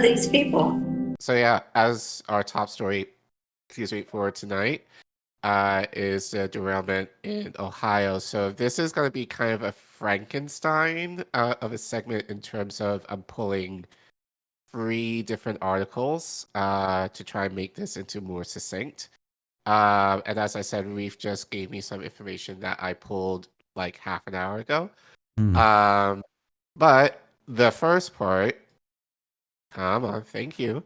are these people? So yeah, as our top story, for tonight, is the derailment in Ohio. So this is going to be kind of a Frankenstein of a segment in terms of I'm pulling three different articles to try and make this into more succinct. And as I said, Reef just gave me some information that I pulled like half an hour ago. Mm. But the first part, come on, thank you,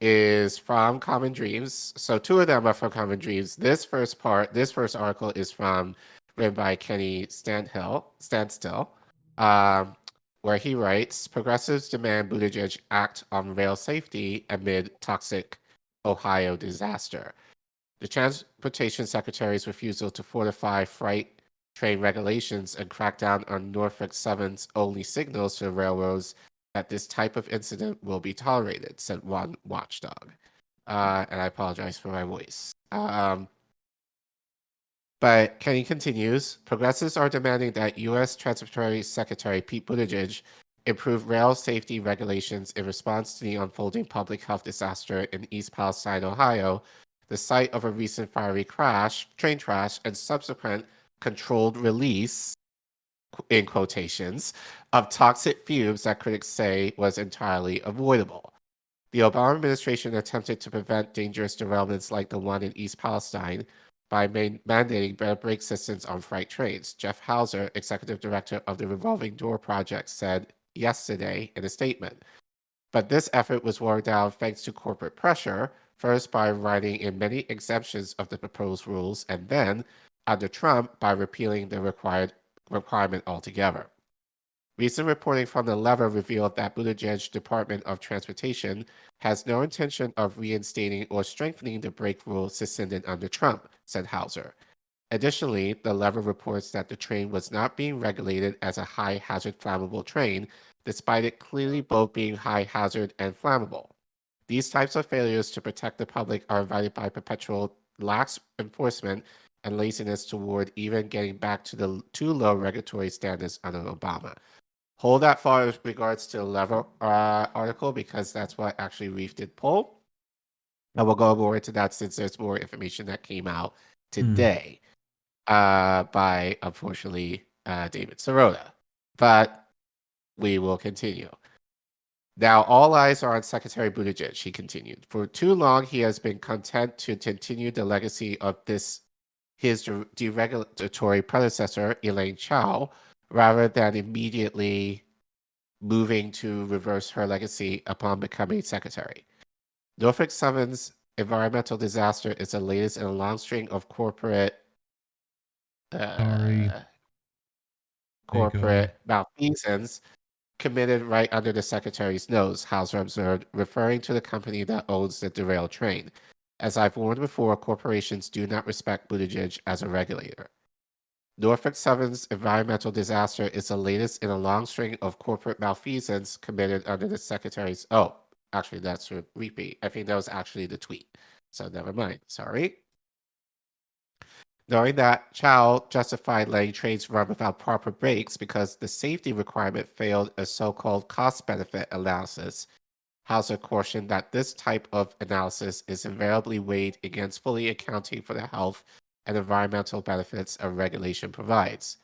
is from Common Dreams. So two of them are from Common Dreams. This first article is written by Kenny Standstill, where he writes, progressives demand Buttigieg act on rail safety amid toxic Ohio disaster. The Transportation Secretary's refusal to fortify freight train regulations and crack down on Norfolk Southern's only signals to the railroads that this type of incident will be tolerated, said one watchdog. And I apologize for my voice. But Kenny continues, progressives are demanding that U.S. Transportation Secretary Pete Buttigieg improve rail safety regulations in response to the unfolding public health disaster in East Palestine, Ohio, the site of a recent fiery train crash, and subsequent controlled release, in quotations, of toxic fumes that critics say was entirely avoidable. The Obama administration attempted to prevent dangerous derailments like the one in East Palestine by mandating better brake systems on freight trains. Jeff Hauser, executive director of the Revolving Door Project, said yesterday in a statement. But this effort was watered down thanks to corporate pressure, first by writing in many exemptions of the proposed rules, and then, under Trump, by repealing the requirement altogether. Recent reporting from the Lever revealed that Buttigieg's Department of Transportation has no intention of reinstating or strengthening the brake rule suspended under Trump, said Hauser. Additionally, the Lever reports that the train was not being regulated as a high-hazard flammable train, despite it clearly both being high-hazard and flammable. These types of failures to protect the public are invited by perpetual lax enforcement and laziness toward even getting back to the too low regulatory standards under Obama. Hold that thought with regards to the Lever article, because that's what actually Reef did pull. And we'll go more into that since there's more information that came out today by, unfortunately, David Sirota. But we will continue. Now, all eyes are on Secretary Buttigieg, he continued. For too long, he has been content to continue the legacy of his deregulatory predecessor, Elaine Chao, rather than immediately moving to reverse her legacy upon becoming secretary. Norfolk Southern's environmental disaster is the latest in a long string of corporate malfeasance committed right under the secretary's nose, Hauser observed, referring to the company that owns the derailed train. As I've warned before, corporations do not respect Buttigieg as a regulator. Norfolk Southern's environmental disaster is the latest in a long string of corporate malfeasance committed under the secretary's... Oh, actually, that's a repeat. I think that was actually the tweet. So never mind. Sorry. Knowing that Chow justified letting trains run without proper brakes because the safety requirement failed a so-called cost-benefit analysis, Hauser cautioned that this type of analysis is invariably weighed against fully accounting for the health and environmental benefits a regulation provides.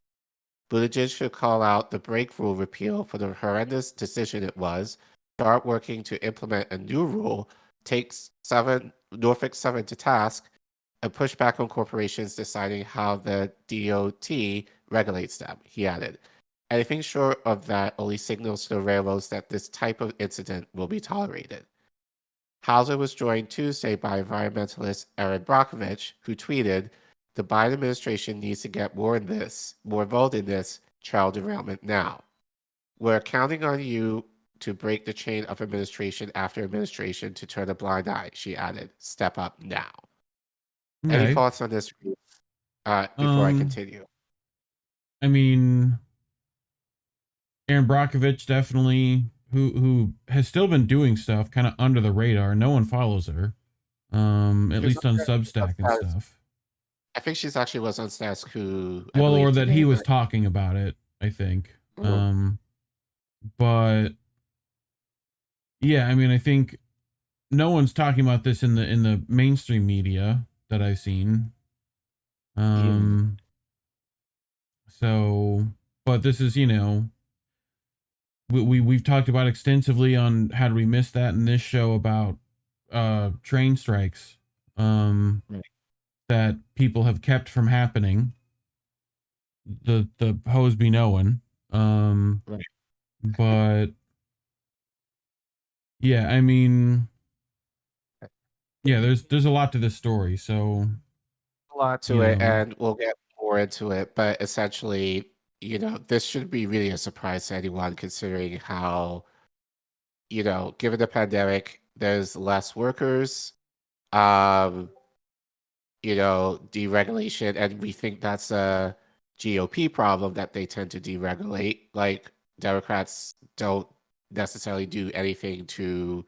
Buttigieg should call out the brake rule repeal for the horrendous decision it was, start working to implement a new rule, takes Norfolk Southern to task, and push back on corporations deciding how the DOT regulates them, he added. Anything short of that only signals to the railroads that this type of incident will be tolerated. Hauser was joined Tuesday by environmentalist Erin Brockovich, who tweeted, the Biden administration needs to get more involved in this child derailment now. We're counting on you to break the chain of administration after administration to turn a blind eye, she added. Step up now. Okay. Any thoughts on this before I continue? I mean, Aaron Brockovich definitely, who has still been doing stuff kind of under the radar. No one follows her, at least on Substack and stuff. I think she's actually was on Status Who. Well, or that he was talking about it, I think. But Yeah, I mean, I think no one's talking about this in the mainstream media that I've seen. Yeah. Um, so, but this is, we've talked about extensively on How Did We Miss That in this show about train strikes Right. that people have kept from happening. The hose be knowing. Right. But yeah, I mean, yeah, there's a lot to this story. So, A lot you to it, know, and we'll get more into it. But essentially, this should be really a surprise to anyone considering how, given the pandemic, there's less workers, um, deregulation, and we think that's a GOP problem that they tend to deregulate. Like Democrats don't necessarily do anything to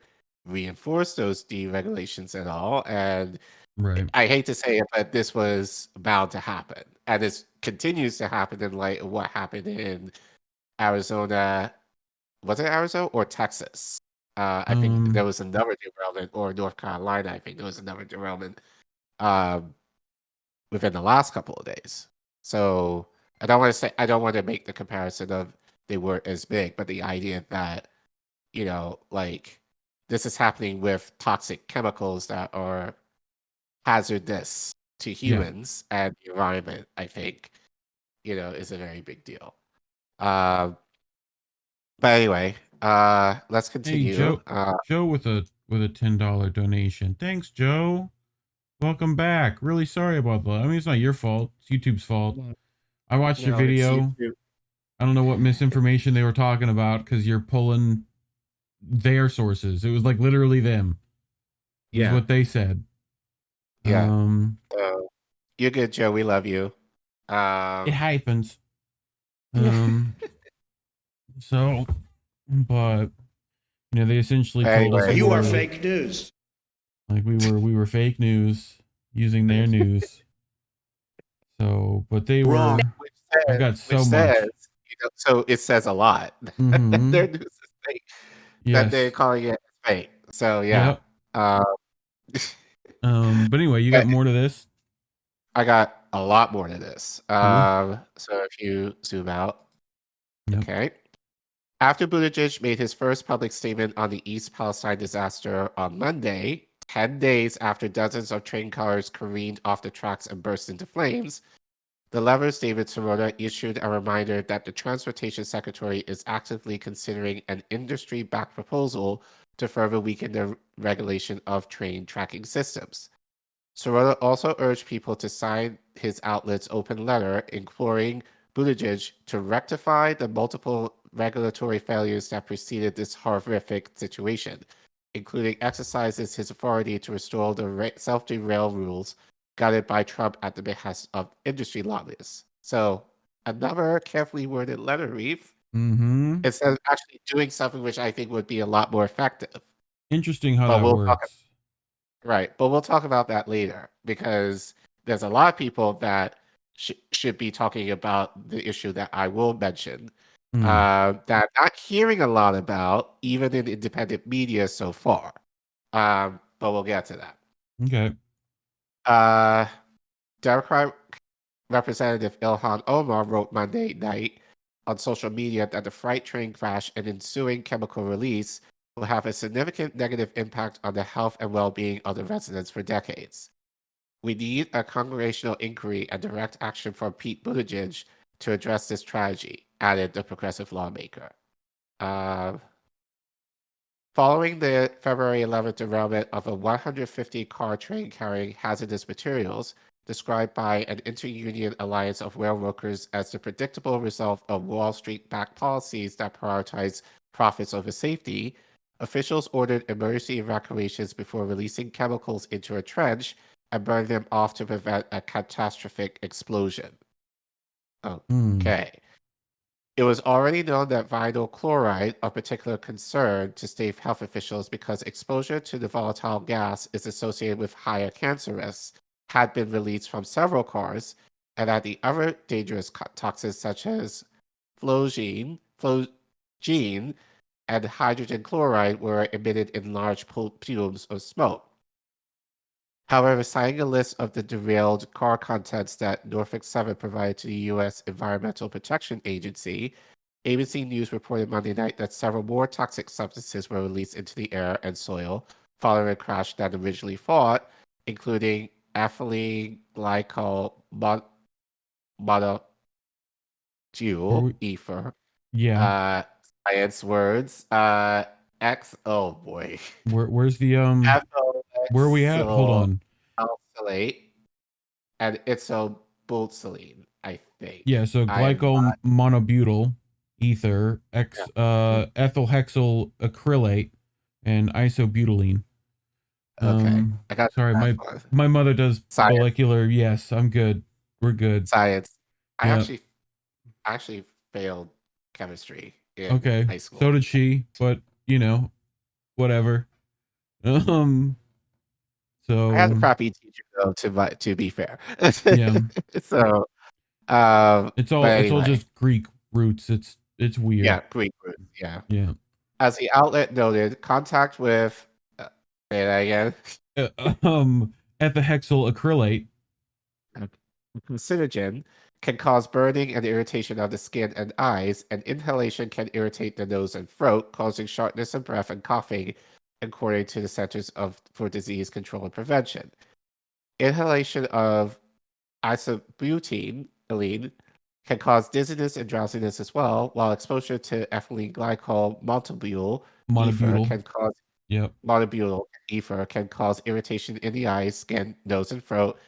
reinforce those deregulations at all. And right, I hate to say it, but this was bound to happen. And this continues to happen in light of what happened in Arizona. Was it Arizona or Texas? I think there um, was another derailment, or North Carolina. I think there was another derailment um, within the last couple of days. So I don't want to make the comparison of they weren't as big, but the idea that, like this is happening with toxic chemicals that are hazardous to yeah. humans and the environment, I think, is a very big deal. Um, but anyway, let's Hey, continue. Joe with a $10 donation. Thanks, Joe. Welcome back. Really sorry about that. I mean, it's not your fault. It's YouTube's fault. Mm. I watched your It's video. YouTube. I don't know what misinformation they were talking about because you're pulling their sources. It was like literally them. It was Yeah, what they said. yeah. Um, So you're good, Joe. We love you. it Um, happens. yeah. Um, so, but they essentially told us Anyway, we You are were fake news. like we were fake news using their news. So, but they Wrong. were. which I've says, got which so says, much. so it says a lot that Mm-hmm. their news is fake, that they're Yes. calling it fake. So yeah. Yep. Um, But anyway, you got more to this. I got a lot more to this. Cool. So if you zoom out, Yep. okay. After Buttigieg made his first public statement on the East Palestine disaster on Monday, 10 days after dozens of train cars careened off the tracks and burst into flames, the Lever's David Sirota issued a reminder that the Transportation Secretary is actively considering an industry-backed proposal to further weaken the regulation of train tracking systems. Sirota also urged people to sign his outlet's open letter imploring Buttigieg to rectify the multiple regulatory failures that preceded this horrific situation, including exercises his authority to restore the self-derail rules guided by Trump at the behest of industry lobbyists. So, another carefully worded letter, Reef, Mm-hmm. instead of actually doing something which I think would be a lot more effective. Interesting how But that we'll talk works. Right, but we'll talk about that later because there's a lot of people that should be talking about the issue that I will mention Mm. that I'm not hearing a lot about, even in independent media so far. But we'll get to that. Okay. Uh, Democrat Representative Ilhan Omar wrote Monday night on social media that the freight train crash and ensuing chemical release will have a significant negative impact on the health and well-being of the residents for decades. We need a congressional inquiry and direct action from Pete Buttigieg to address this tragedy, added the progressive lawmaker. Uh, Following the February 11th derailment of a 150-car train carrying hazardous materials, described by an inter-union alliance of rail workers as the predictable result of Wall Street-backed policies that prioritize profits over safety, officials ordered emergency evacuations before releasing chemicals into a trench and burning them off to prevent a catastrophic explosion. Mm. Okay. It was already known that vinyl chloride of particular concern to state health officials because exposure to the volatile gas is associated with higher cancer risks had been released from several cars, and that the other dangerous toxins such as flogene and hydrogen chloride were emitted in large plumes of smoke. However, citing a list of the derailed car contents that Norfolk Southern provided to the U.S. Environmental Protection Agency, ABC News reported Monday night that several more toxic substances were released into the air and soil following a crash that originally thought, including ethylene glycol monodual ether, Yeah. science words, oh boy, Where's the where are we at? Hold ethyl on. alkylate and isobutylene, I think. Yeah, so I am glycol monobutyl ether, yeah. ethyl hexyl acrylate, and isobutylene. Okay. I got Sorry, that my one. my mother does Science. molecular. Yes, I'm good. We're good. Science. I Yeah. actually failed chemistry in Okay. high So school. did she, but whatever. Um. I had a So crappy teacher though, to be fair. yeah, So, but it's all anyway, just Greek roots. It's weird. yeah, Greek roots, yeah. Yeah. As the outlet noted, contact with say that again. Ethylhexyl acrylate. Carcinogen can cause burning and irritation of the skin and eyes, and inhalation can irritate the nose and throat, causing shortness of breath and coughing, according to the for Disease Control and Prevention. Inhalation of isobutylene can cause dizziness and drowsiness as well, while exposure to ethylene glycol Monobutyl. Yep. monobutyl ether can cause irritation in the eyes, skin, nose, and throat,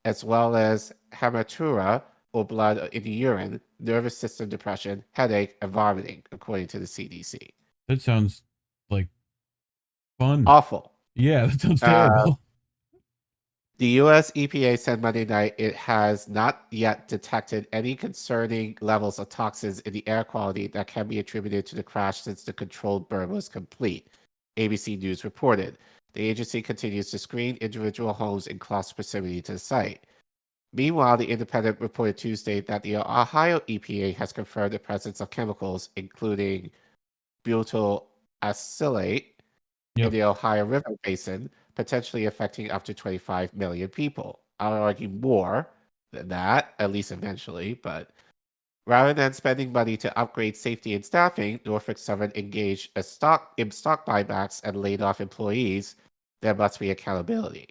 as well as hematura or blood in the urine, nervous system depression, headache, and vomiting, according to the CDC. That sounds like fun. Awful. Yeah, that sounds Uh, terrible. The US EPA said Monday night it has not yet detected any concerning levels of toxins in the air quality that can be attributed to the crash since the controlled burn was complete, ABC News reported. The agency continues to screen individual homes in close proximity to the site. Meanwhile, the Independent reported Tuesday that the Ohio EPA has confirmed the presence of chemicals, including butyl acylate, in Yep. the Ohio River Basin, potentially affecting up to 25 million people. I would argue more than that, at least eventually, but rather than spending money to upgrade safety and staffing, Norfolk Southern engaged in stock buybacks and laid off employees. There must be accountability.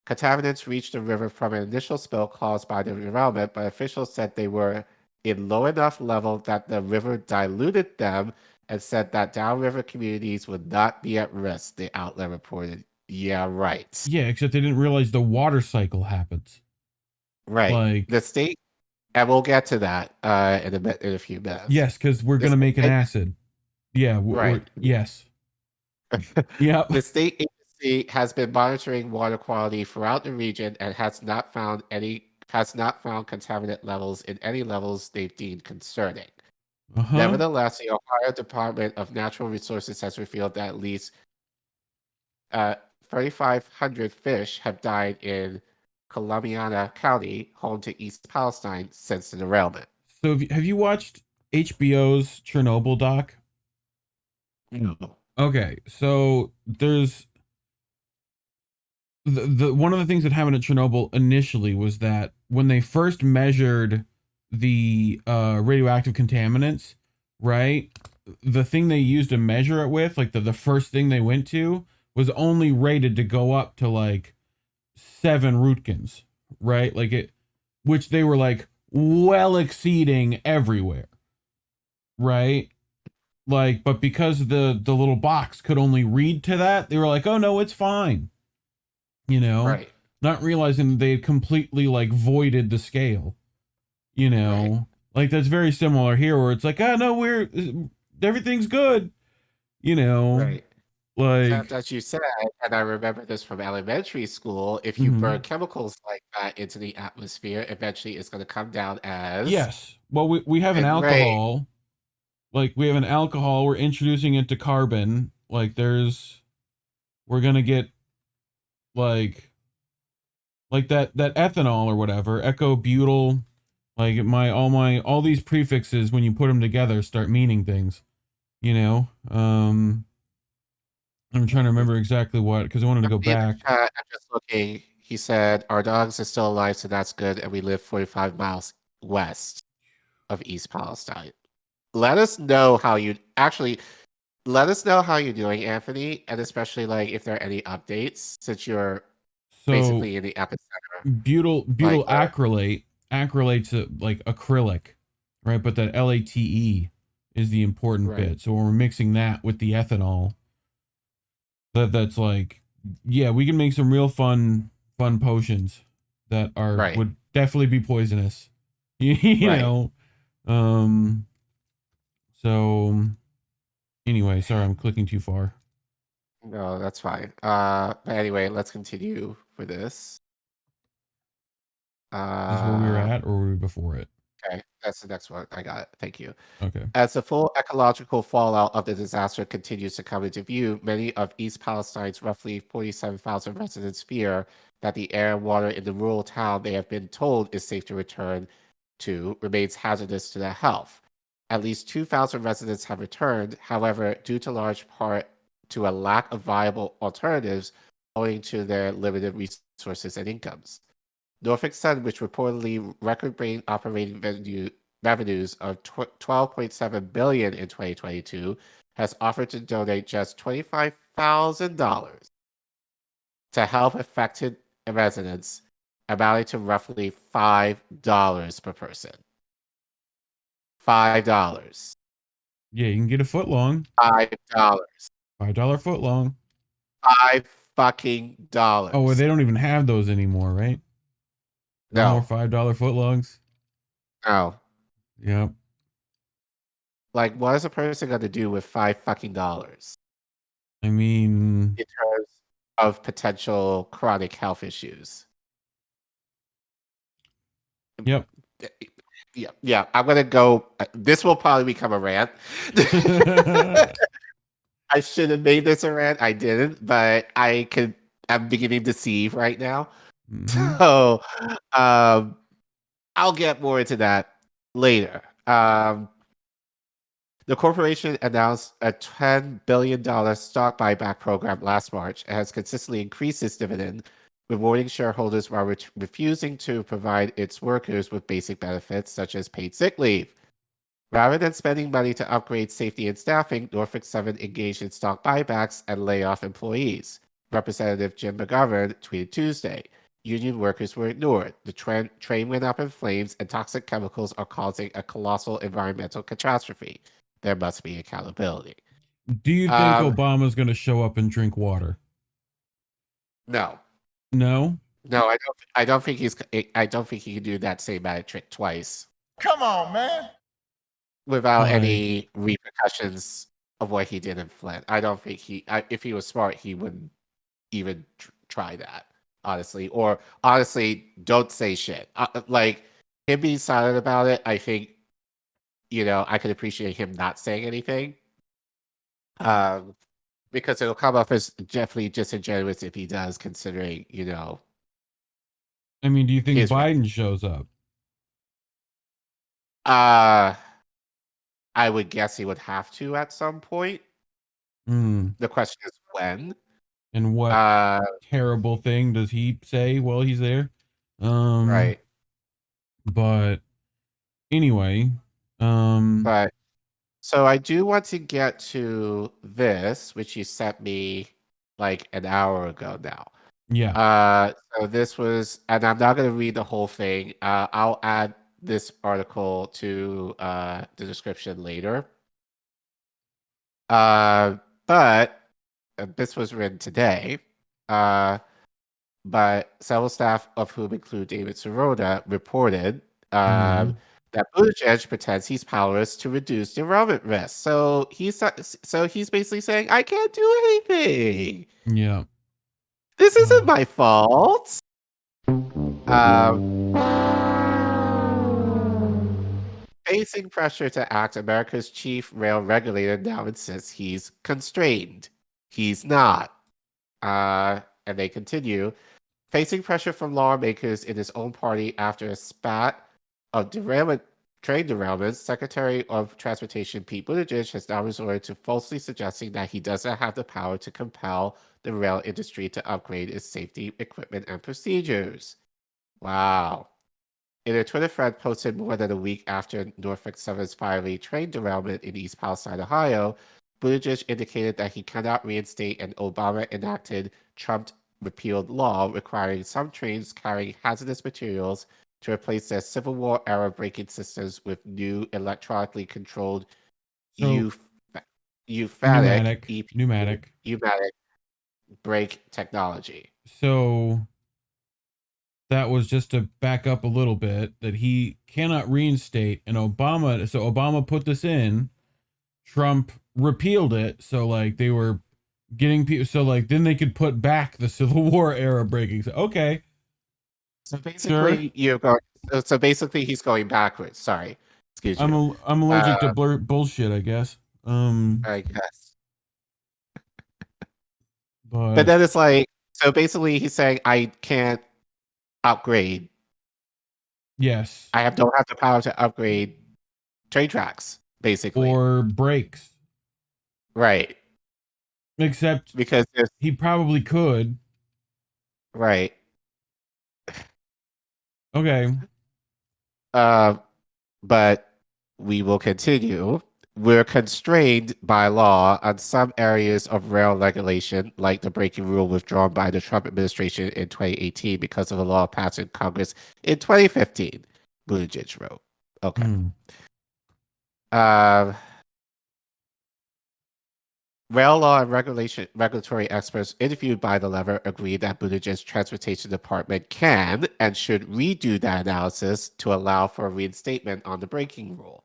Contaminants reached the river from an initial spill caused by the derailment, but officials said they were in low enough level that the river diluted them and said that downriver communities would not be at risk, the outlet reported. Yeah, right. Yeah, except they didn't realize the water cycle happens. Right. The Like, state, and we'll get to that in a few minutes. yes, because we're The gonna make an state, acid. Yeah, right. yes. Yep. The state agency has been monitoring water quality throughout the region and has not found contaminant levels in any levels they've deemed concerning. Uh-huh. Nevertheless, the Ohio Department of Natural Resources has revealed that at least 3,500 fish have died in Columbiana County, home to East Palestine, since the derailment. So have you watched HBO's Chernobyl doc? No. Okay, so there's the one of the things that happened at Chernobyl initially was that when they first measured the radioactive contaminants, right? The thing they used to measure it with, like the first thing they went to, was only rated to go up to like 7 Rutgens, right? Like it, which they were like well exceeding everywhere, right? Like, but because the little box could only read to that, they were like, oh no, it's fine, Right. not realizing they had completely like voided the scale, Right. like that's very similar here where it's like, oh no, everything's good, Right. like, Except as you said, and I remember this from elementary school, if you burn mhm. chemicals like that into the atmosphere, eventually it's going to come down as Yes. Well, we have an red rain. alcohol, like we have an alcohol, we're introducing it to carbon, like we're gonna get like that ethanol or whatever, ecobutyl, like all these prefixes when you put them together start meaning things. You know, I'm trying to remember exactly what, because I wanted to go In the back. chat, I'm just looking. He said, "Our dogs are still alive, so that's good, and we live 45 miles west of East Palestine." Let us know how you actually let us know how you're doing, Anthony, and especially like if there are any updates since you're So basically in the epicenter. butyl Like, acrylate's like acrylic, right? But that LATE is the important right, bit. So when we're mixing that with the ethanol, that's like, yeah, we can make some real fun potions that are right, would definitely be poisonous. You right. know. Um so anyway, sorry, I'm clicking too far. No, that's fine. But anyway, let's continue for this. Is this where we were Uh, at or were we before it? okay, that's the next one. I got it. Thank you. Okay. As the full ecological fallout of the disaster continues to come into view, many of East Palestine's roughly 47,000 residents fear that the air and water in the rural town they have been told is safe to return to remains hazardous to their health. At least 2,000 residents have returned, however, due to large part to a lack of viable alternatives owing to their limited resources and incomes. Norfolk Sun, which reportedly record-breaking operating revenues of 12.7 billion in 2022, has offered to donate just $25,000 to help affected residents, amounting to roughly $5 per person. $5. Yeah, you can get a foot long. $5. $5 foot long. Five fucking Oh, well, dollars. they don't even have those anymore, right? No more No, $5 foot longs. no. Yep. Like, what is a person going to do with five fucking dollars I mean, in terms of potential chronic health issues? yep. Yeah, yeah. I'm gonna go. This will probably become a rant. I should have made this a rant. I didn't, but I could. I'm beginning to see right now. Hmm. So, um, I'll get more into that later. The corporation announced a $10 billion stock buyback program last March and has consistently increased its dividend, rewarding shareholders while refusing to provide its workers with basic benefits such as paid sick leave. Rather than spending money to upgrade safety and staffing, Norfolk Southern engaged in stock buybacks and lay off employees. Representative Jim McGovern tweeted Tuesday. Union workers were ignored. The train went up in flames, and toxic chemicals are causing a colossal environmental catastrophe. There must be accountability. Do you think Um, Obama's going to show up and drink water? no, No. no, I don't. I don't think he's. I don't think he can do that same magic trick twice Come on, man. without Like, any repercussions of what he did in Flint. I don't think if he was smart, he wouldn't even try that, honestly. Or honestly, don't say shit. Like him being silent about it, I think, I could appreciate him not saying anything. Um, because it'll come off as definitely disingenuous if he does, considering, I mean, do you think his Biden shows up? uh I would guess he would have to at some point. Hmm. The question is when. And what Uh terrible thing does he say while he's there? Um, right. but anyway, um, But so I do want to get to this, which you sent me like an hour ago now. yeah. So this was, and I'm not going to read the whole thing. I'll add this article to the description later. But this was written today. Uh, but several staff, of whom include David Sirota, reported Hmm. that Buttigieg pretends he's powerless to reduce derailment risk. So he's basically saying, "I can't do anything. Yeah. This isn't Uh, my fault." Um, Facing pressure to act, America's chief rail regulator now insists he's constrained. He's not. And they continue. Facing pressure from lawmakers in his own party after a spat of derailment train derailments, Secretary of Transportation Pete Buttigieg has now resorted to falsely suggesting that he doesn't have the power to compel the rail industry to upgrade its safety equipment and procedures. Wow. In a Twitter thread posted more than a week after Norfolk Southern's fiery train derailment in East Palestine, Ohio, Buttigieg indicated that he cannot reinstate an Obama-enacted Trump repealed law requiring some trains carrying hazardous materials to replace their Civil War era braking systems with new electronically controlled So pneumatic pneumatic. pneumatic brake technology. So that was just to back up a little bit that he cannot reinstate an Obama. So Obama put this in, Trump repealed it. So like they were getting people. So like then they could put back the Civil War era braking. So, okay. So basically, you're going. So basically, he's going backwards. Sorry, excuse you. I'm allergic to bullshit, I guess. I guess. But But then it's like, so basically, he's saying I can't upgrade. yes, Don't have the power to upgrade train tracks, basically. or brakes. Right. Except Because there's he probably could. right. Okay. But we will continue. We're constrained by law on some areas of rail regulation, like the braking rule withdrawn by the Trump administration in 2018 because of a law passed in Congress in 2015. Buttigieg wrote. Okay. Rail law and regulatory experts interviewed by the Lever agreed that Buttigieg's transportation department can and should redo that analysis to allow for a reinstatement on the braking rule.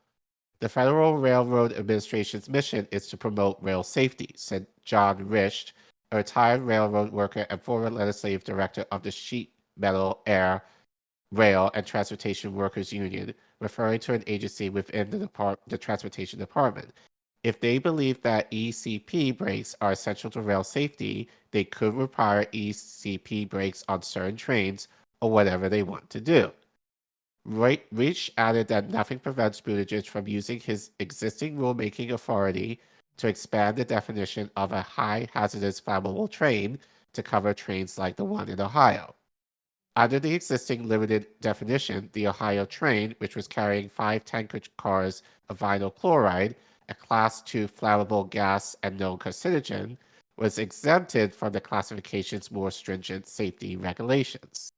The Federal Railroad Administration's mission is to promote rail safety, said John Rist, a retired railroad worker and former legislative director of the Sheet Metal, Air, Rail, and Transportation Workers Union, referring to an agency within the Transportation Department. If they believe that ECP brakes are essential to rail safety, they could require ECP brakes on certain trains or whatever they want to do. Reich added that nothing prevents Buttigieg from using his existing rulemaking authority to expand the definition of a high hazardous flammable train to cover trains like the one in Ohio. Under the existing limited definition, the Ohio train, which was carrying 5 tanker cars of vinyl chloride, a class 2 flammable gas and known carcinogen, was exempted from the classification's more stringent safety regulations.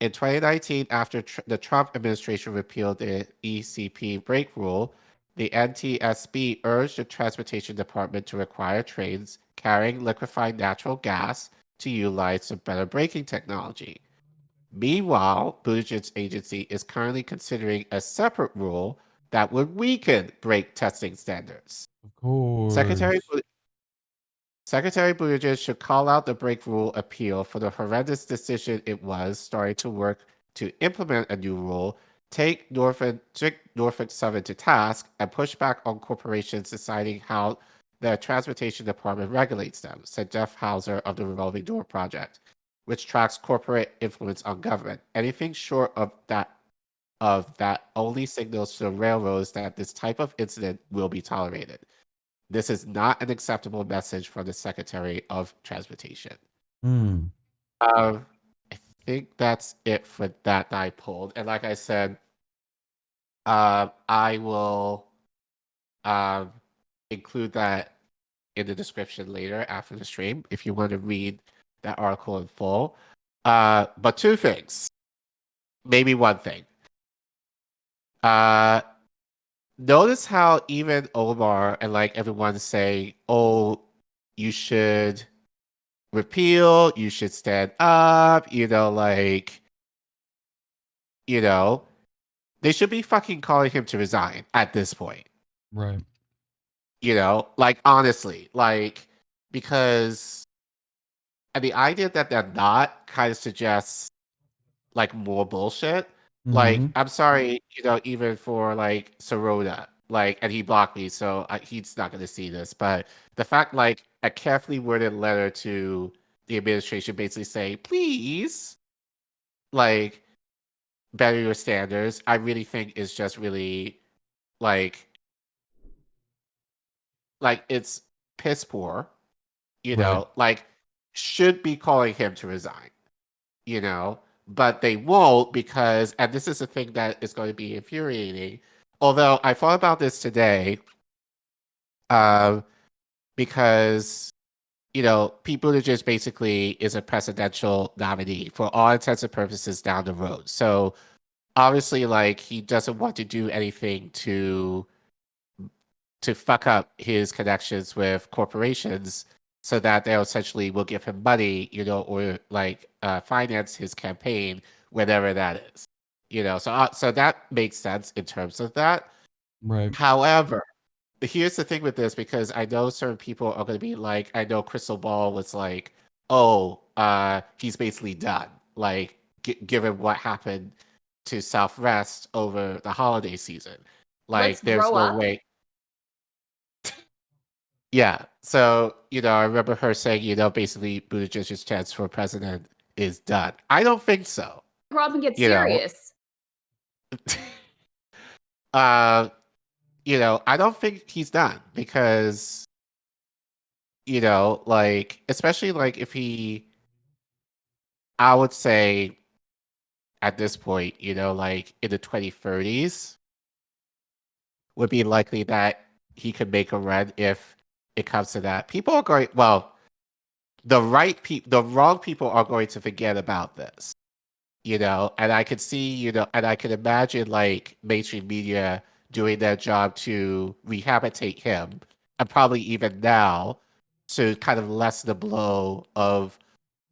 In 2019, after the Trump administration repealed the ECP brake rule, the NTSB urged the Transportation Department to require trains carrying liquefied natural gas to utilize some better braking technology. Meanwhile, Buttigieg's agency is currently considering a separate rule that would weaken brake testing standards. Of course. Secretary Buttigieg should call out the brake rule appeal for the horrendous decision it was starting to work to implement a new rule, take Norfolk Southern to task, and push back on corporations deciding how the Transportation Department regulates them, said Jeff Hauser of the Revolving Door Project, which tracks corporate influence on government. Anything short of that only signals to the railroads that this type of incident will be tolerated. This is not an acceptable message from the Secretary of Transportation. I think that's it for that I pulled. And like I said, I will include that in the description later after the stream if you want to read that article in full. But 2 things, maybe 1 thing. Notice how even Omar and like everyone's saying, "Oh, you should repeal, you should stand up," they should be fucking calling him to resign at this point. Right. Like honestly, because and the idea that they're not kind of suggests like more bullshit. Like, I'm sorry, even for like Sirota, and he blocked me, so he's not going to see this. But the fact, like, a carefully worded letter to the administration basically saying, please, like, better your standards, I really think is just really like it's piss poor, Right. like should be calling him to resign, but they won't because, and this is the thing that is going to be infuriating. Although I thought about this today, um, because Pete Buttigieg basically is a presidential nominee for all intents and purposes down the road. So obviously, like he doesn't want to do anything to fuck up his connections with corporations so that they essentially will give him money, or like finance his campaign, whatever that is. So that makes sense in terms of that. Right. However, here's the thing with this, because I know certain people are going to be like, I know Crystal Ball was like, oh, he's basically done. Like, given what happened to Southwest over the holiday season, Let's like, there's grow no up. way. Yeah. So, I remember her saying, basically Buttigieg's chance for president is done. I don't think so. Grow up and get You know, serious. I don't think he's done because, like, especially like if I would say at this point, like in the 2030s, would be likely that he could make a run if it comes to that. People are going, well, the wrong people are going to forget about this, and I could see, and I could imagine like mainstream media doing their job to rehabilitate him, and probably even now to kind of lessen the blow of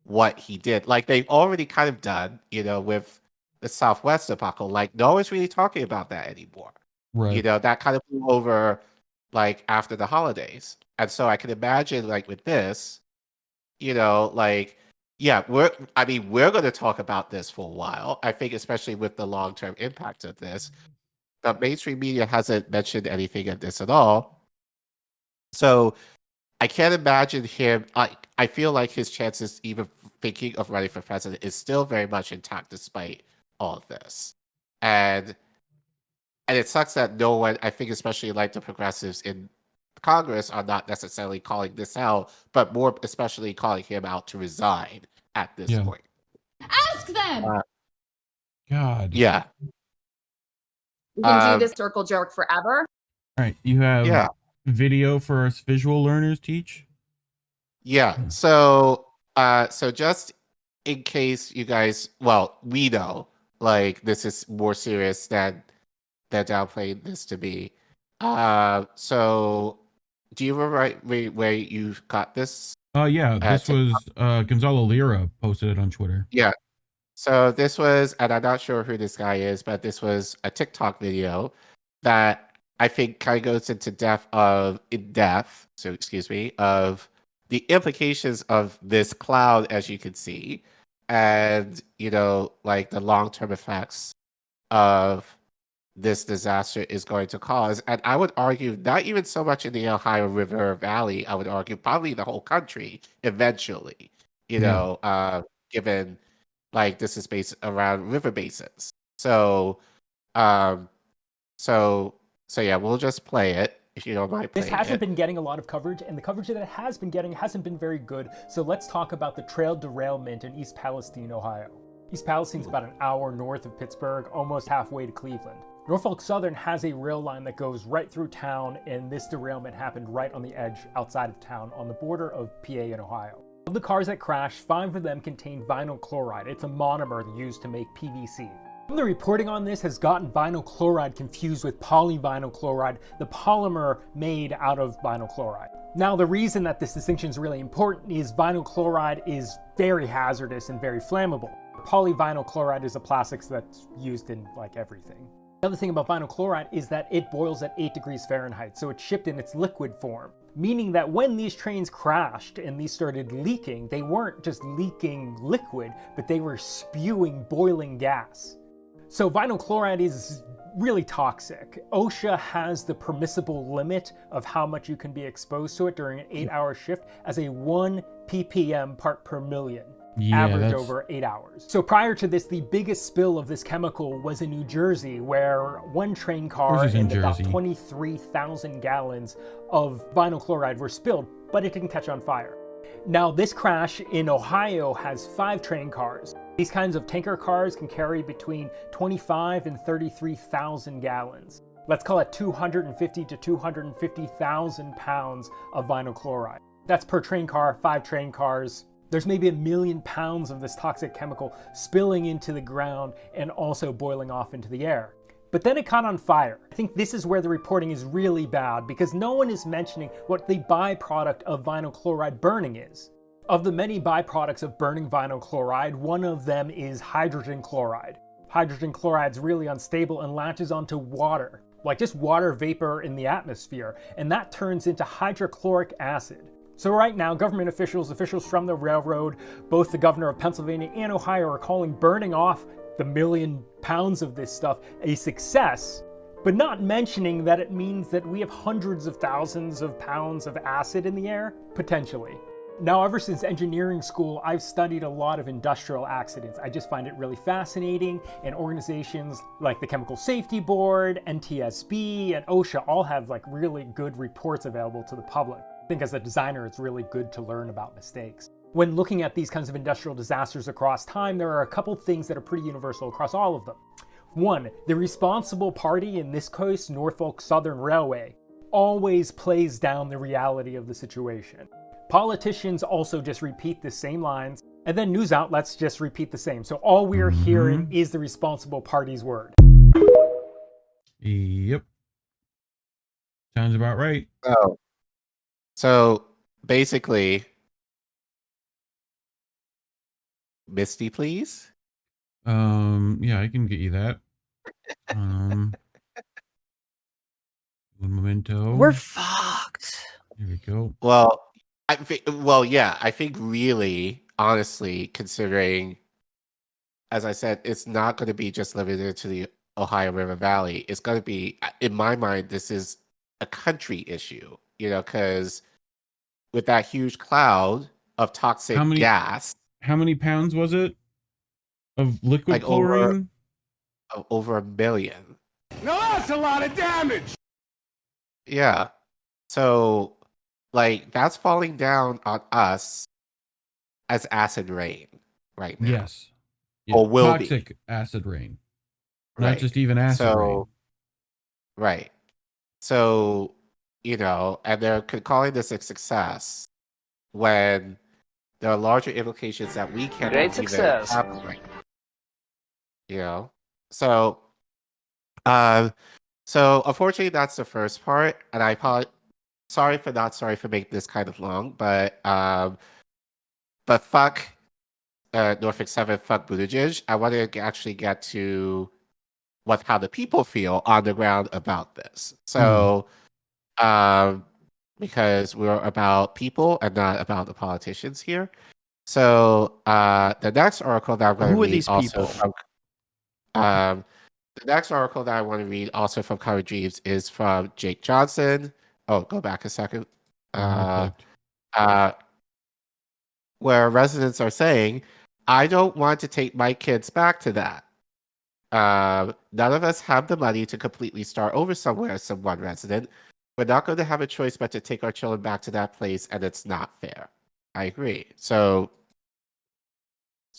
what he did. Like they've already kind of done, with the Southwest debacle. Like no one's really talking about that anymore. Right. That kind of blew over like after the holidays. And so I can imagine like with this, like yeah, we're going to talk about this for a while. I think especially with the long-term impact of this. The mainstream media hasn't mentioned anything of this at all. So I can't imagine him. I feel like his chances, even thinking of running for president, is still very much intact despite all of this. And it sucks that no one, I think, especially like the progressives in Congress, are not necessarily calling this out, but more especially calling him out to resign at this Yeah. point. Ask them. God. Yeah. We can do this circle jerk forever. All right. You have Yeah. video for us visual learners teach? Yeah. So just in case you guys, well, we know like this is more serious than they're downplaying this to be. So do you remember where you got this? Yeah, this TikTok? was Gonzalo Lira posted it on Twitter. Yeah. So this was, and I'm not sure who this guy is, but this was a TikTok video that I think kind of goes into depth, so excuse me, of the implications of this cloud, as you can see, and like the long-term effects of this disaster is going to cause. And I would argue not even so much in the Ohio River Valley, I would argue probably the whole country eventually, given like this is based around river basins. So so yeah, we'll just play it if you don't mind playing This hasn't it. been getting a lot of coverage, and the coverage that it has been getting hasn't been very good. So let's talk about the trail derailment in East Palestine, Ohio. East Palestine's about an hour north of Pittsburgh, almost halfway to Cleveland. Norfolk Southern has a rail line that goes right through town, and this derailment happened right on the edge outside of town on the border of PA and Ohio. Of the cars that crashed, 5 of them contained vinyl chloride. It's a monomer used to make PVC. The reporting on this has gotten vinyl chloride confused with polyvinyl chloride, the polymer made out of vinyl chloride. Now, the reason that this distinction is really important is vinyl chloride is very hazardous and very flammable. Polyvinyl chloride is a plastic that's used in like everything. The other thing about vinyl chloride is that it boils at 8 degrees Fahrenheit, so it's shipped in its liquid form. Meaning that when these trains crashed and these started leaking, they weren't just leaking liquid, but they were spewing boiling gas. So vinyl chloride is really toxic. OSHA has the permissible limit of how much you can be exposed to it during an 8-hour shift as a 1 ppm part per million. average over 8 hours. So prior to this, the biggest spill of this chemical was in New Jersey, where one train car and about 23,000 gallons of vinyl chloride were spilled, but it didn't catch on fire. Now, this crash in Ohio has 5 train cars. These kinds of tanker cars can carry between 25 and 33,000 gallons. Let's call it 250 to 250,000 pounds of vinyl chloride. That's per train car, 5 train cars. There's maybe 1 million pounds of this toxic chemical spilling into the ground and also boiling off into the air. But then it caught on fire. I think this is where the reporting is really bad, because no one is mentioning what the byproduct of vinyl chloride burning is. Of the many byproducts of burning vinyl chloride, one of them is hydrogen chloride. Hydrogen chloride is really unstable and latches onto water, like just water vapor in the atmosphere, and that turns into hydrochloric acid. So right now, government officials from the railroad, both the governor of Pennsylvania and Ohio, are calling burning off the 1 million pounds of this stuff a success, but not mentioning that it means that we have hundreds of thousands of pounds of acid in the air, potentially. Now, ever since engineering school, I've studied a lot of industrial accidents. I just find it really fascinating, and organizations like the Chemical Safety Board, NTSB, and OSHA all have like really good reports available to the public. I think as a designer, it's really good to learn about mistakes. When looking at these kinds of industrial disasters across time, there are a couple things that are pretty universal across all of them. One, the responsible party, in this case, Norfolk Southern Railway, always plays down the reality of the situation. Politicians also just repeat the same lines, and then news outlets just repeat the same. So all we're hearing is the responsible party's word. Yep. Sounds about right. Oh. So basically, Misty, please. Yeah, I can get you that. Un momento. We're fucked. Here we go. Well, I think really, honestly, considering, as I said, it's not going to be just limited to the Ohio River Valley. It's going to be, in my mind, this is a country issue, because with that huge cloud of toxic gas. How many pounds was it of liquid chlorine? Over 1 million. No, that's a lot of damage. Yeah. So, that's falling down on us as acid rain right now. Yes. Or will toxic be. Acid rain. Right. Not just even acid rain. Right. So, and they're calling this a success when there are larger implications that we can't Great success. Right. So unfortunately that's the first part, and I probably sorry for making this kind of long, but fuck Norfolk 7, fuck Buttigieg. I want to actually get to how the people feel on the ground about this. So because we're about people and not about the politicians here. So the next article that I'm going to read the next article that I want to read also from Collin Radix is from Jake Johnson. Oh, go back a second. Where residents are saying, I don't want to take my kids back to that. None of us have the money to completely start over somewhere, said one resident. We're not going to have a choice but to take our children back to that place, and it's not fair. I agree. So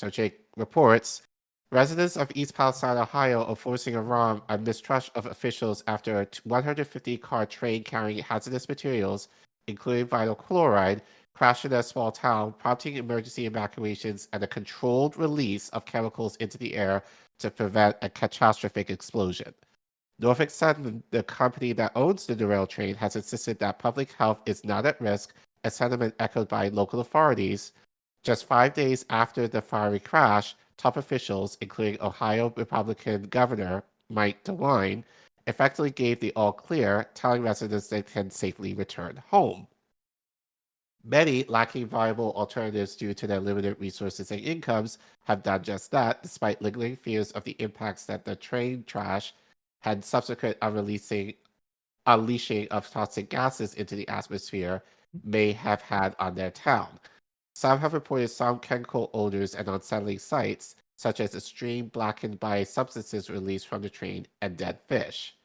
Jake reports, residents of East Palestine, Ohio, are forcing a mistrust of officials after a 150-car train carrying hazardous materials, including vinyl chloride, crashed in a small town, prompting emergency evacuations and a controlled release of chemicals into the air to prevent a catastrophic explosion. Norfolk Southern, the company that owns the derailed train, has insisted that public health is not at risk, a sentiment echoed by local authorities. Just 5 days after the fiery crash, top officials, including Ohio Republican Governor Mike DeWine, effectively gave the all-clear, telling residents they can safely return home. Many, lacking viable alternatives due to their limited resources and incomes, have done just that, despite lingering fears of the impacts that the train trash and subsequent unleashing of toxic gases into the atmosphere may have had on their town. Some have reported some chemical odors and unsettling sights, such as a stream blackened by substances released from the train and dead fish.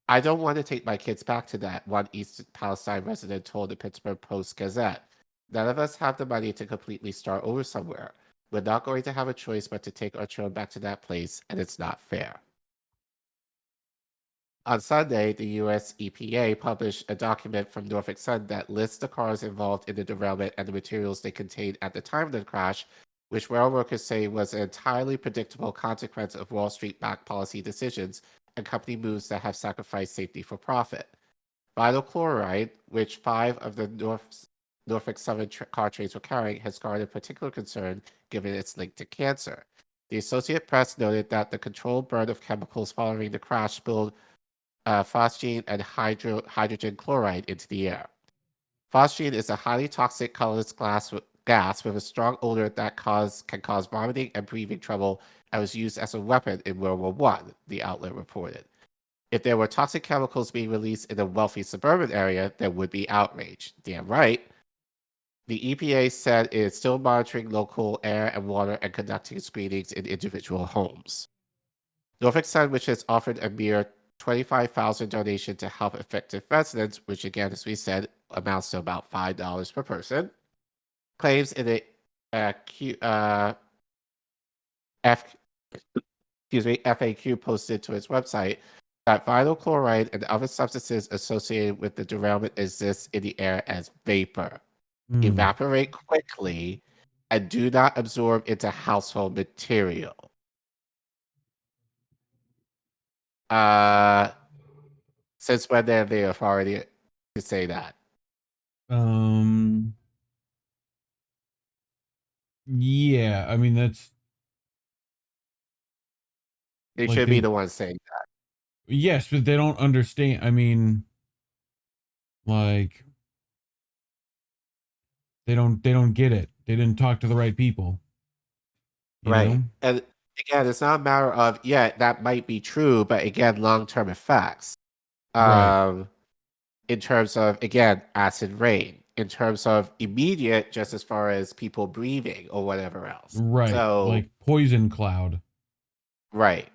I don't want to take my kids back to that, one East Palestine resident told the Pittsburgh Post-Gazette. None of us have the money to completely start over somewhere. We're not going to have a choice but to take our children back to that place, and it's not fair. On Sunday, the U.S. EPA published a document from Norfolk Sun that lists the cars involved in the derailment and the materials they contained at the time of the crash, which rail workers say was an entirely predictable consequence of Wall Street-backed policy decisions and company moves that have sacrificed safety for profit. Vinyl chloride, which 5 of the Norfolk Southern car trains were carrying, has garnered particular concern given its link to cancer. The Associated Press noted that the controlled burn of chemicals following the crash spilled phosgene and hydrogen chloride into the air. Phosgene is a highly toxic colorless gas with a strong odor that can cause vomiting and breathing trouble and was used as a weapon in World War I, the outlet reported. If there were toxic chemicals being released in a wealthy suburban area, there would be outrage. Damn right. The EPA said it is still monitoring local air and water and conducting screenings in individual homes. Norfolk Sun, which has offered a mere $25,000 donation to help affected residents, which again, as we said, amounts to about $5 per person, claims in a FAQ posted to its website that vinyl chloride and other substances associated with the derailment exist in the air as vapor, evaporate quickly, and do not absorb into household material. Since when have they authority to say that? Yeah, I mean that's They like should be the ones saying that. Yes, but they don't understand. I mean, like they don't get it. They didn't talk to the right people. You Right. know? And again, it's not a matter of, yeah, that might be true, but again, long-term effects. Right. In terms of, again, acid rain. In terms of immediate, just as far as people breathing or whatever else. Right. So, like poison cloud. Right.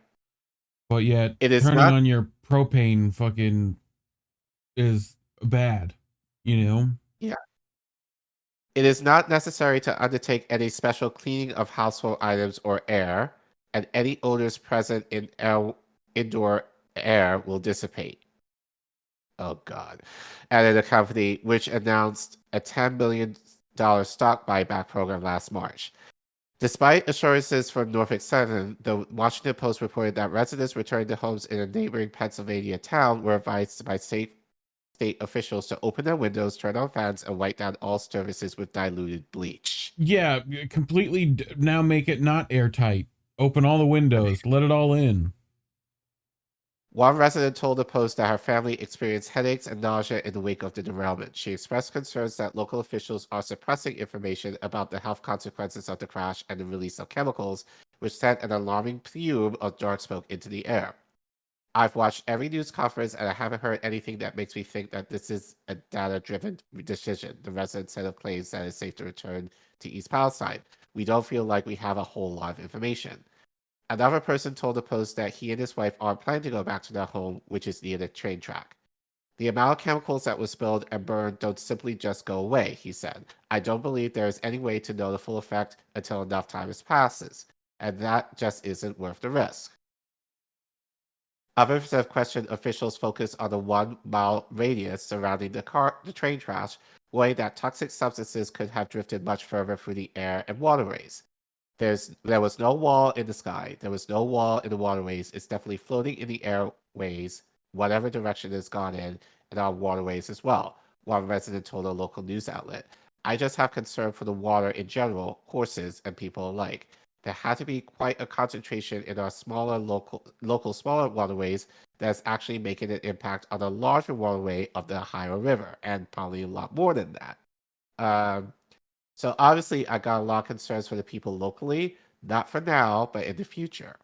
But yet It is turning not, on your propane fucking is bad, you know? yeah. It is not necessary to undertake any special cleaning of household items or air, and any odors present in indoor air will dissipate. Oh, God. Added a company which announced a $10 million stock buyback program last March. Despite assurances from Norfolk Southern, the Washington Post reported that residents returning to homes in a neighboring Pennsylvania town were advised by state officials to open their windows, turn on fans, and wipe down all surfaces with diluted bleach. Yeah, completely now make it not airtight. Open all the windows, let it all in. One resident told the Post that her family experienced headaches and nausea in the wake of the derailment. She expressed concerns that local officials are suppressing information about the health consequences of the crash and the release of chemicals, which sent an alarming plume of dark smoke into the air. I've watched every news conference and I haven't heard anything that makes me think that this is a data-driven decision, the resident said of claims that it's safe to return to East Palestine. We don't feel like we have a whole lot of information. Another person told the Post that he and his wife aren't planning to go back to their home, which is near the train track. The amount of chemicals that was spilled and burned don't simply just go away, he said. I don't believe there is any way to know the full effect until enough time has passes, and that just isn't worth the risk. Others have questioned officials' focus on the 1-mile radius surrounding the train trash, worrying that toxic substances could have drifted much further through the air and waterways. There was no wall in the sky. There was no wall in the waterways. It's definitely floating in the airways, whatever direction it's gone in, and our waterways as well, one resident told a local news outlet. I just have concern for the water in general, horses, and people alike. There had to be quite a concentration in our smaller local smaller waterways that's actually making an impact on the larger waterway of the Ohio River, and probably a lot more than that. So obviously, I got a lot of concerns for the people locally, not for now, but in the future.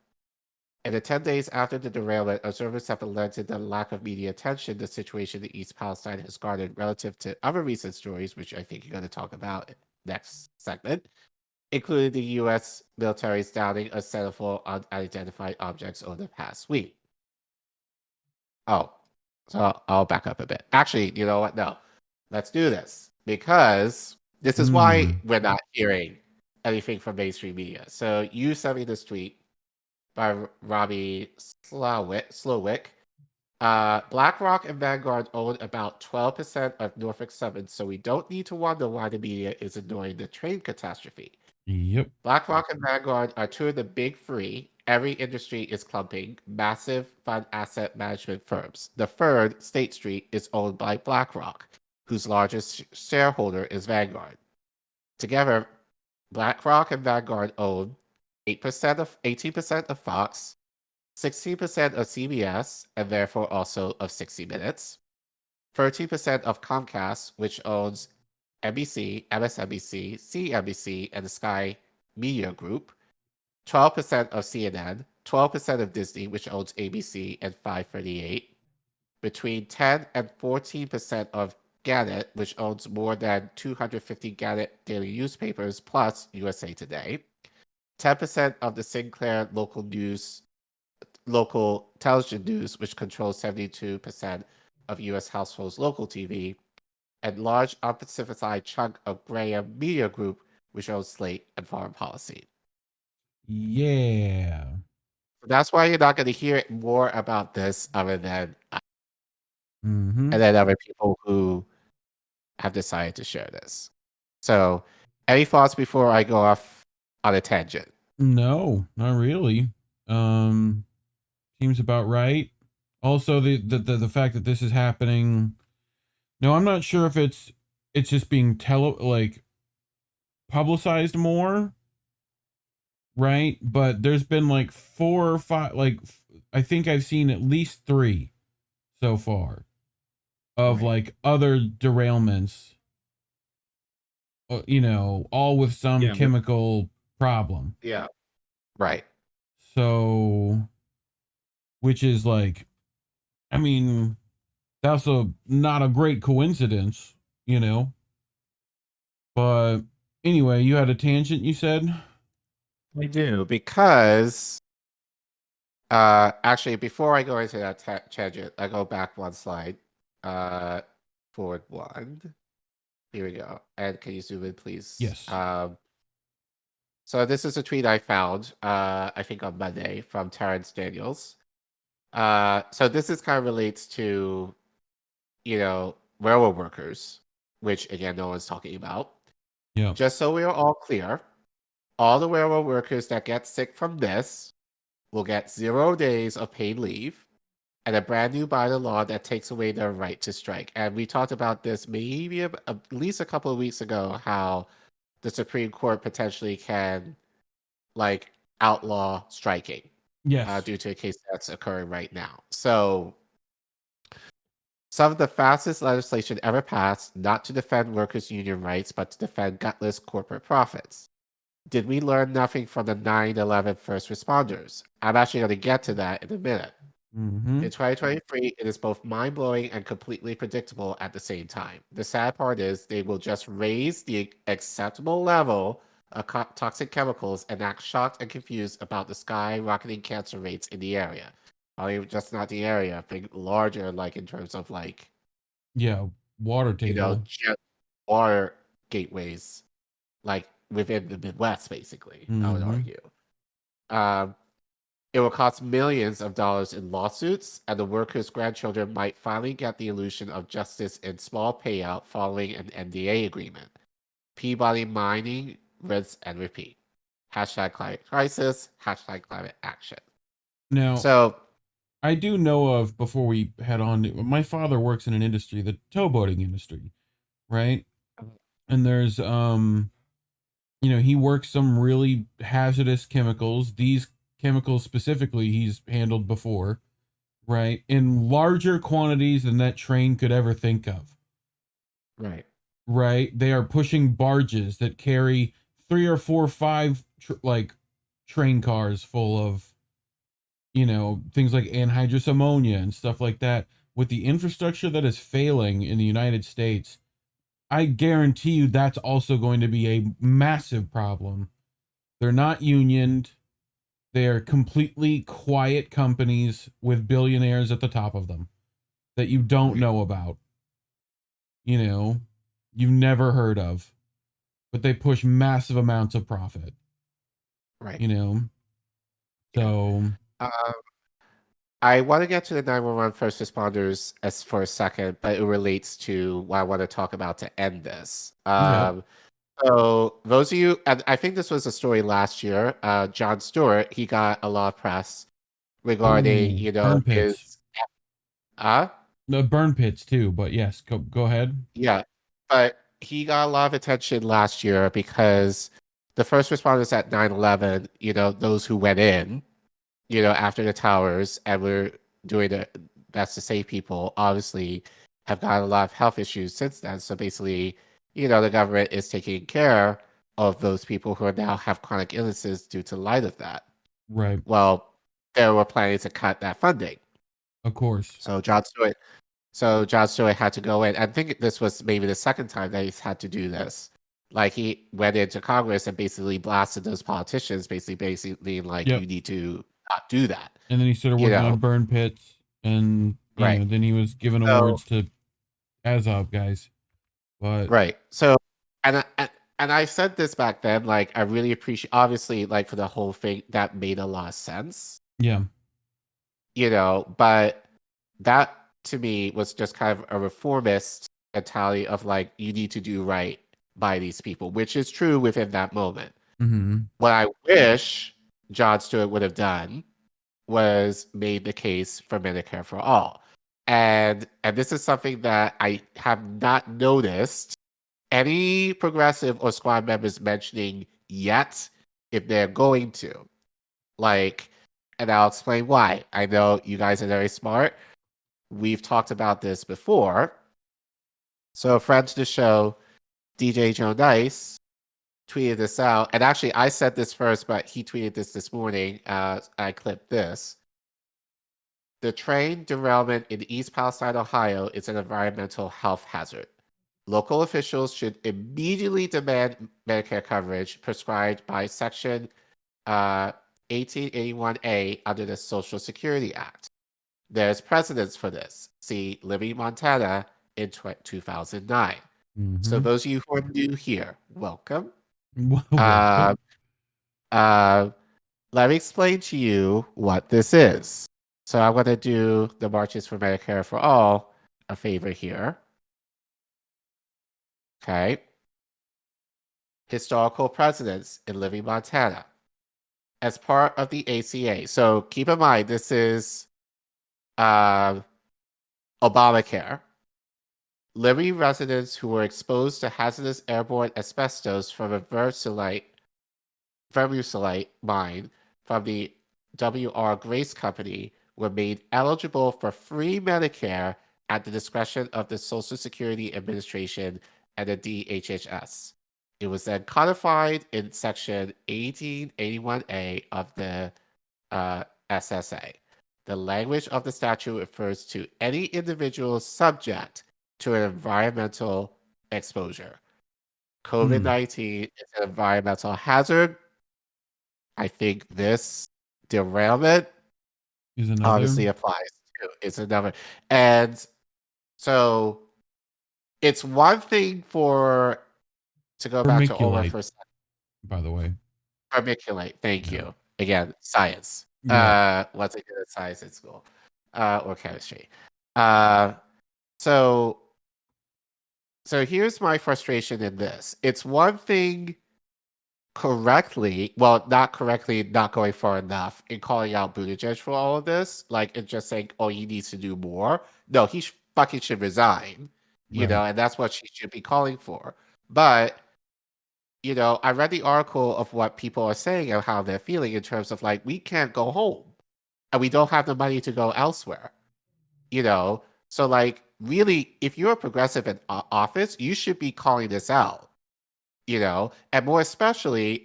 In the 10 days after the derailment, observers have lamented the lack of media attention the situation in East Palestine has garnered relative to other recent stories, which I think you're going to talk about next segment, including the U.S. military's downing a centerful unidentified objects over the past week. Oh, so I'll back up a bit. Actually, you know what? No, let's do this because this is why we're not hearing anything from mainstream media. So you sent me this tweet by Robbie Slowick. BlackRock and Vanguard own about 12% of Norfolk Southern, so we don't need to wonder why the media is ignoring the train catastrophe. Yep. BlackRock and Vanguard are two of the big three every industry is clumping massive fund asset management firms. The third, State Street, is owned by BlackRock, whose largest shareholder is Vanguard. Together, BlackRock and Vanguard own 18% of Fox, 16% of CBS, and therefore also of 60 Minutes, 13% of Comcast, which owns NBC, MSNBC, CNBC, and the Sky Media Group, 12% of CNN, 12% of Disney, which owns ABC and 538, between 10 and 14% of Gannett, which owns more than 250 Gannett daily newspapers plus USA Today, 10% of the Sinclair local television news, which controls 72% of U.S. households' local TV, and large unspecified chunk of Graham Media Group, which owns Slate and Foreign Policy. Yeah. That's why you're not going to hear more about this other than Mm-hmm. and then other people who have decided to share this. So, any thoughts before I go off on a tangent? No, not really. Seems about right. Also, the fact that this is happening. No, I'm not sure if it's just being publicized more, right? But there's been like 4 or 5, I think I've seen at least 3 so far of like other derailments. All with some chemical problem. Yeah. Right. So, which is like, I mean, that's not a great coincidence, But anyway, you had a tangent, you said? I do, because actually, before I go into that tangent, I go back one slide, forward one. Here we go. And can you zoom in, please? Yes. So this is a tweet I found, I think on Monday, from Terrence Daniels. So this is kind of relates to, railroad workers, which again, no one's talking about. Yeah. Just so we are all clear, all the railroad workers that get sick from this will get 0 days of paid leave and a brand new bylaw law that takes away their right to strike. And we talked about this maybe at least a couple of weeks ago, how the Supreme Court potentially can outlaw striking. Yes. Due to a case that's occurring right now. So some of the fastest legislation ever passed, not to defend workers' union rights, but to defend gutless corporate profits. Did we learn nothing from the 9/11 first responders? I'm actually going to get to that in a minute. Mm-hmm. In 2023, it is both mind-blowing and completely predictable at the same time. The sad part is they will just raise the acceptable level of toxic chemicals and act shocked and confused about the skyrocketing cancer rates in the area. Probably just not the area, think larger, in terms of water table. Water gateways, within the Midwest, basically, I would argue. It will cost millions of dollars in lawsuits, and the workers' grandchildren might finally get the illusion of justice in small payout following an NDA agreement. Peabody Mining, rinse and repeat. #climate crisis, #climate action. Now, So I do know of, before we head on, my father works in an industry, the towboating industry, right? And there's, he works some really hazardous chemicals. These chemicals specifically he's handled before, right? In larger quantities than that train could ever think of. Right. Right? They are pushing barges that carry 3 or 4 or 5 train cars full of things like anhydrous ammonia and stuff like that. With the infrastructure that is failing in the United States, I guarantee you that's also going to be a massive problem. They're not unioned. They're completely quiet companies with billionaires at the top of them that you don't know about. You know, you've never heard of, but they push massive amounts of profit. Right. You know, so I want to get to the 911 first responders as for a second, but it relates to what I want to talk about to end this. So those of you, and I think this was a story last year. Jon Stewart, he got a lot of press regarding, burn pits. his Burn pits too, but yes, go ahead. Yeah, but he got a lot of attention last year because the first responders at 9/11, those who went in, after the towers and were doing their best to save people, obviously have got a lot of health issues since then. So basically, the government is taking care of those people who now have chronic illnesses due to the light of that. Right. Well, they were planning to cut that funding. Of course. So Jon Stewart had to go in. I think this was maybe the second time that he's had to do this. Like he went into Congress and basically blasted those politicians, basically like you need to not do that. And then he started working on burn pits, and then he was given awards to Azov guys. But right. So and I said this back then, like I really appreciate, obviously, like for the whole thing that made a lot of sense. Yeah. But that to me was just kind of a reformist mentality of like, you need to do right by these people, which is true within that moment. Mm-hmm. What I wish Jon Stewart would have done was made the case for Medicare for all. And this is something that I have not noticed any progressive or squad members mentioning yet, if they're going to. And I'll explain why. I know you guys are very smart. We've talked about this before. So a friend to the show, DJ Joe Nice, tweeted this out. And actually, I said this first, but he tweeted this morning. I clipped this. The train derailment in East Palestine, Ohio is an environmental health hazard. Local officials should immediately demand Medicare coverage prescribed by Section 1881A under the Social Security Act. There's precedence for this. See Libby, Montana in 2009. Mm-hmm. So those of you who are new here, welcome. Welcome. Let me explain to you what this is. So I'm going to do the Marches for Medicare for All a favor here. Okay. Historical precedence in Libby, Montana. As part of the ACA. So keep in mind, this is Obamacare. Libby residents who were exposed to hazardous airborne asbestos from a vermiculite mine from the W.R. Grace Company were made eligible for free Medicare at the discretion of the Social Security Administration and the DHHS. It was then codified in Section 1881A of the SSA. The language of the statute refers to any individual subject to an environmental exposure. COVID-19 is an environmental hazard. I think this derailment obviously applies to. It's another. And so it's one thing to go back to Omar for a second. By the way. Vermiculite. Thank you. Again, science. What's it good at science at school? Or chemistry. So here's my frustration in this. It's one thing not going far enough in calling out Buttigieg for all of this, and just saying, oh, he needs to do more. No, he fucking should resign, and that's what she should be calling for. But, I read the article of what people are saying and how they're feeling in terms of we can't go home and we don't have the money to go elsewhere, So really, if you're a progressive in office, you should be calling this out, and more especially,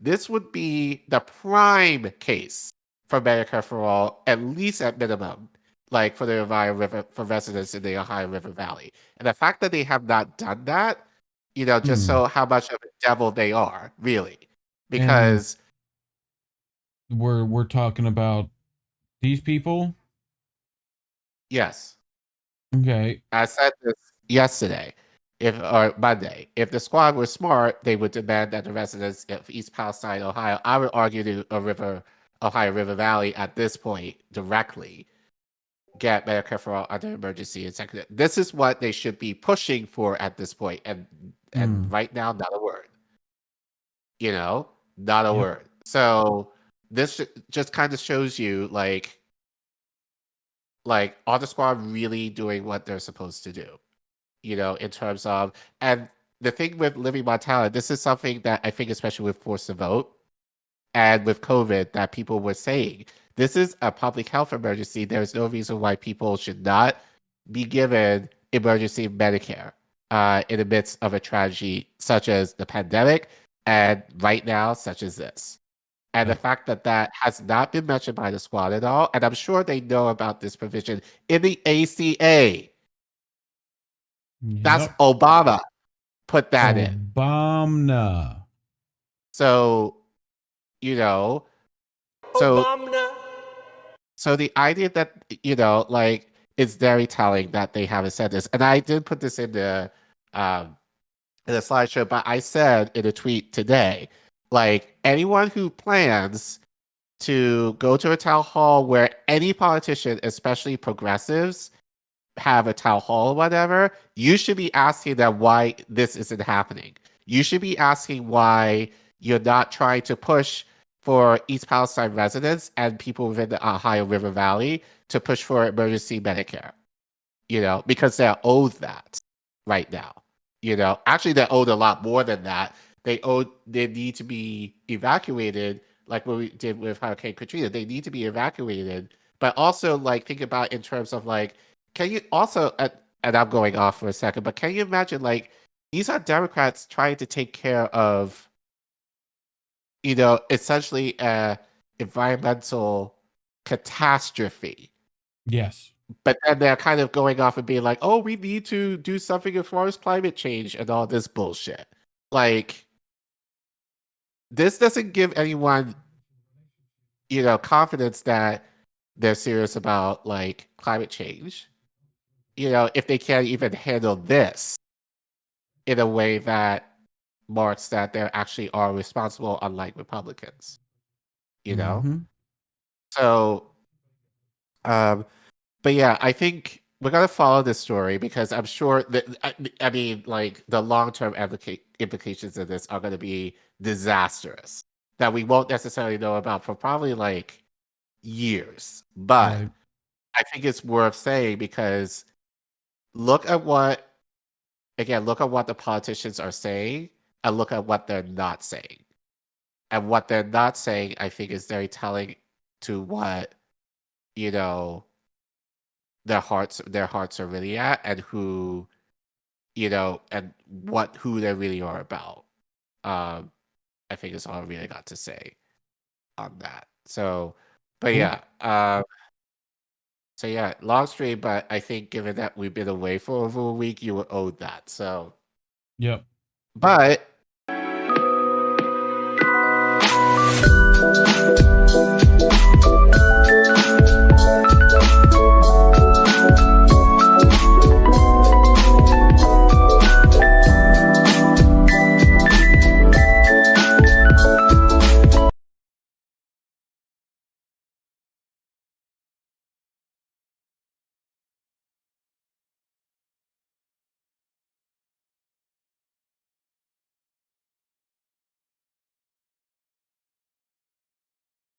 this would be the prime case for Medicare for all, at least at minimum. like for the Ohio River, for residents in the Ohio River Valley. And the fact that they have not done that, just so how much of a devil they are, really. Because we're talking about these people. yes. Okay. I said this yesterday, or Monday. If the squad were smart, they would demand that the residents of East Palestine, Ohio, I would argue the Ohio River Valley at this point directly get Medicare for all under emergency and second. This is what they should be pushing for at this point, and right now, not a word. Not a word. So this just kind of shows you like are the squad really doing what they're supposed to do? In terms of, and the thing with Living Montana, this is something that I think, especially with Force to Vote and with COVID, that people were saying, this is a public health emergency. There's no reason why people should not be given emergency Medicare in the midst of a tragedy such as the pandemic, and right now, such as this. And the fact that that has not been mentioned by the squad at all, and I'm sure they know about this provision in the ACA. That's Obama put that in. Obama. So, so the idea that, it's very telling that they haven't said this. And I did put this in the slideshow, but I said in a tweet today, anyone who plans to go to a town hall where any politician, especially progressives, have a town hall or whatever, you should be asking them why this isn't happening. You should be asking why you're not trying to push for East Palestine residents and people within the Ohio River Valley to push for emergency Medicare, because they're owed that right now. Actually, they're owed a lot more than that. They need to be evacuated, like what we did with Hurricane Katrina. They need to be evacuated, but also think about in terms of can you also, and I'm going off for a second, but can you imagine these are Democrats trying to take care of, essentially a environmental catastrophe. Yes. But then they're kind of going off and being like, oh, we need to do something as far as climate change and all this bullshit. This doesn't give anyone, confidence that they're serious about climate change. If they can't even handle this in a way that marks that they actually are responsible, unlike Republicans. So, but yeah, I think we're gonna follow this story because I'm sure that I mean, the long-term implications of this are gonna be disastrous that we won't necessarily know about for probably years. But I think it's worth saying because look at what the politicians are saying and look at what they're not saying. And what they're not saying, I think, is very telling to what, their hearts are really at and who, and who they really are about. I think is all I really got to say on that. So, but yeah. So yeah, long stream, but I think given that we've been away for over a week, you were owed that. So yep. But